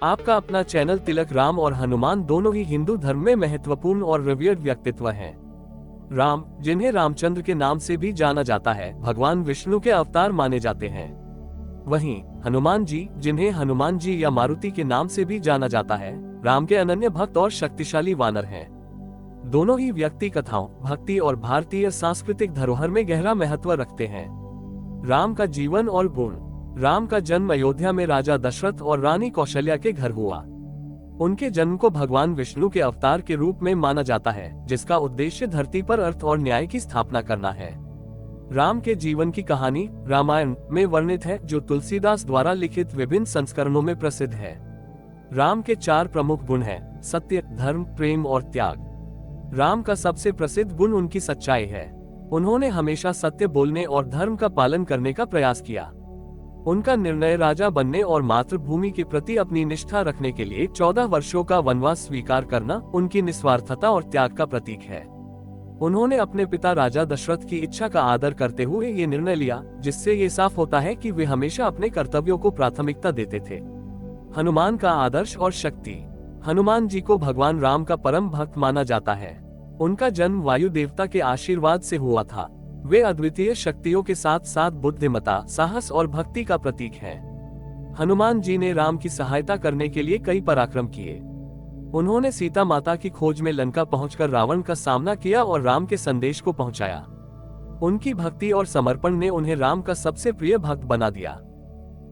आपका अपना चैनल तिलक। राम और हनुमान दोनों ही हिंदू धर्म में महत्वपूर्ण और रिवर्ड व्यक्तित्व हैं। राम, जिन्हें रामचंद्र के नाम से भी जाना जाता है, भगवान विष्णु के अवतार माने जाते हैं। वहीं हनुमान जी, जिन्हें हनुमान जी या मारुति के नाम से भी जाना जाता है, राम के अनन्य भक्त और शक्तिशाली वानर हैं। दोनों ही व्यक्ति कथाओं, भक्ति और भारतीय सांस्कृतिक धरोहर में गहरा महत्व रखते हैं। राम का जीवन और गुण। राम का जन्म अयोध्या में राजा दशरथ और रानी कौशल्या के घर हुआ। उनके जन्म को भगवान विष्णु के अवतार के रूप में माना जाता है, जिसका उद्देश्य धरती पर अर्थ और न्याय की स्थापना करना है। राम के जीवन की कहानी रामायण में वर्णित है, जो तुलसीदास द्वारा लिखित विभिन्न संस्करणों में प्रसिद्ध है। राम के 4 प्रमुख गुण हैं: सत्य, धर्म, प्रेम और त्याग। राम का सबसे प्रसिद्ध गुण उनकी सच्चाई है। उन्होंने हमेशा सत्य बोलने और धर्म का पालन करने का प्रयास किया। उनका निर्णय राजा बनने और मातृभूमि के प्रति अपनी निष्ठा रखने के लिए 14 वर्षों का वनवास स्वीकार करना उनकी निस्वार्थता और त्याग का प्रतीक है। उन्होंने अपने पिता राजा दशरथ की इच्छा का आदर करते हुए ये निर्णय लिया, जिससे ये साफ होता है कि वे हमेशा अपने कर्तव्यों को प्राथमिकता देते थे। हनुमान का आदर्श और शक्ति। हनुमान जी को भगवान राम का परम भक्त माना जाता है। उनका जन्म वायु देवता के आशीर्वाद से हुआ था। वे अद्वितीय शक्तियों के साथ साथ बुद्धिमत्ता, साहस और भक्ति का प्रतीक हैं। हनुमान जी ने राम की सहायता करने के लिए कई पराक्रम किए। उन्होंने सीता माता की खोज में लंका पहुंचकर रावण का सामना किया और राम के संदेश को पहुंचाया। उनकी भक्ति और समर्पण ने उन्हें राम का सबसे प्रिय भक्त बना दिया।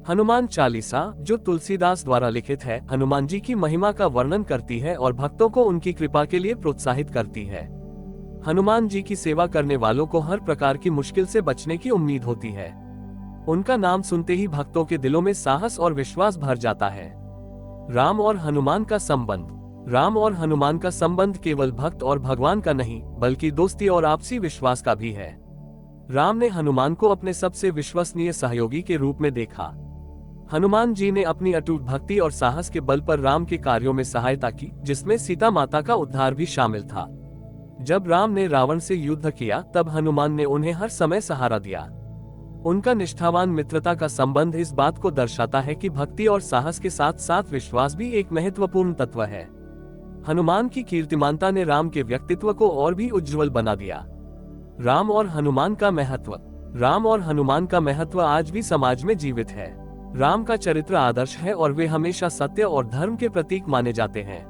हनुमान चालीसा, जो तुलसीदास द्वारा लिखित है, हनुमान जी की महिमा का वर्णन करती है और भक्तों को उनकी कृपा के लिए प्रोत्साहित करती है। हनुमान जी की सेवा करने वालों को हर प्रकार की मुश्किल से बचने की उम्मीद होती है। उनका नाम सुनते ही भक्तों के दिलों में साहस और विश्वास भर जाता है। राम और हनुमान का संबंध। राम और हनुमान का संबंध केवल भक्त और भगवान का नहीं, बल्कि दोस्ती और आपसी विश्वास का भी है। राम ने हनुमान को अपने सबसे विश्वसनीय सहयोगी के रूप में देखा। हनुमान जी ने अपनी अटूट भक्ति और साहस के बल पर राम के कार्यों में सहायता की, जिसमें सीता माता का उद्धार भी शामिल था। जब राम ने रावण से युद्ध किया, तब हनुमान ने उन्हें हर समय सहारा दिया। उनका निष्ठावान मित्रता का संबंध इस बात को दर्शाता है कि भक्ति और साहस के साथ साथ विश्वास भी एक महत्वपूर्ण तत्व है। हनुमान की कीर्तिमानता ने राम के व्यक्तित्व को और भी उज्जवल बना दिया। राम और हनुमान का महत्व। राम और हनुमान का महत्व आज भी समाज में जीवित है। राम का चरित्र आदर्श है और वे हमेशा सत्य और धर्म के प्रतीक माने जाते हैं।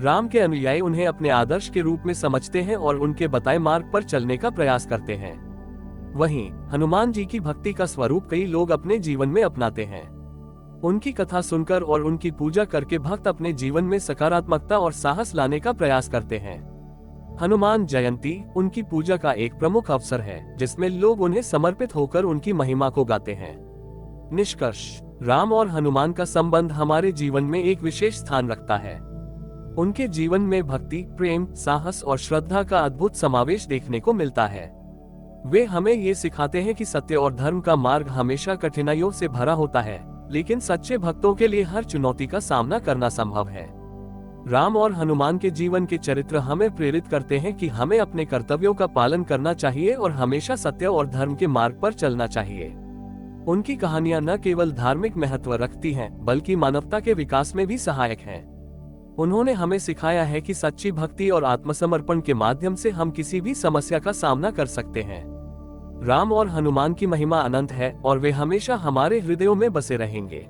राम के अनुयायी उन्हें अपने आदर्श के रूप में समझते हैं और उनके बताए मार्ग पर चलने का प्रयास करते हैं। वहीं हनुमान जी की भक्ति का स्वरूप कई लोग अपने जीवन में अपनाते हैं। उनकी कथा सुनकर और उनकी पूजा करके भक्त अपने जीवन में सकारात्मकता और साहस लाने का प्रयास करते हैं। हनुमान जयंती उनकी पूजा का एक प्रमुख अवसर है, जिसमें लोग उन्हें समर्पित होकर उनकी महिमा को गाते हैं। निष्कर्ष। राम और हनुमान का संबंध हमारे जीवन में एक विशेष स्थान रखता है। उनके जीवन में भक्ति, प्रेम, साहस और श्रद्धा का अद्भुत समावेश देखने को मिलता है। वे हमें ये सिखाते हैं कि सत्य और धर्म का मार्ग हमेशा कठिनाइयों से भरा होता है, लेकिन सच्चे भक्तों के लिए हर चुनौती का सामना करना संभव है। राम और हनुमान के जीवन के चरित्र हमें प्रेरित करते हैं कि हमें अपने कर्तव्यों का पालन करना चाहिए और हमेशा सत्य और धर्म के मार्ग पर चलना चाहिए। उनकी कहानियां न केवल धार्मिक महत्व रखती हैं, बल्कि मानवता के विकास में भी सहायक हैं। उन्होंने हमें सिखाया है कि सच्ची भक्ति और आत्मसमर्पण के माध्यम से हम किसी भी समस्या का सामना कर सकते हैं। राम और हनुमान की महिमा अनंत है और वे हमेशा हमारे हृदयों में बसे रहेंगे।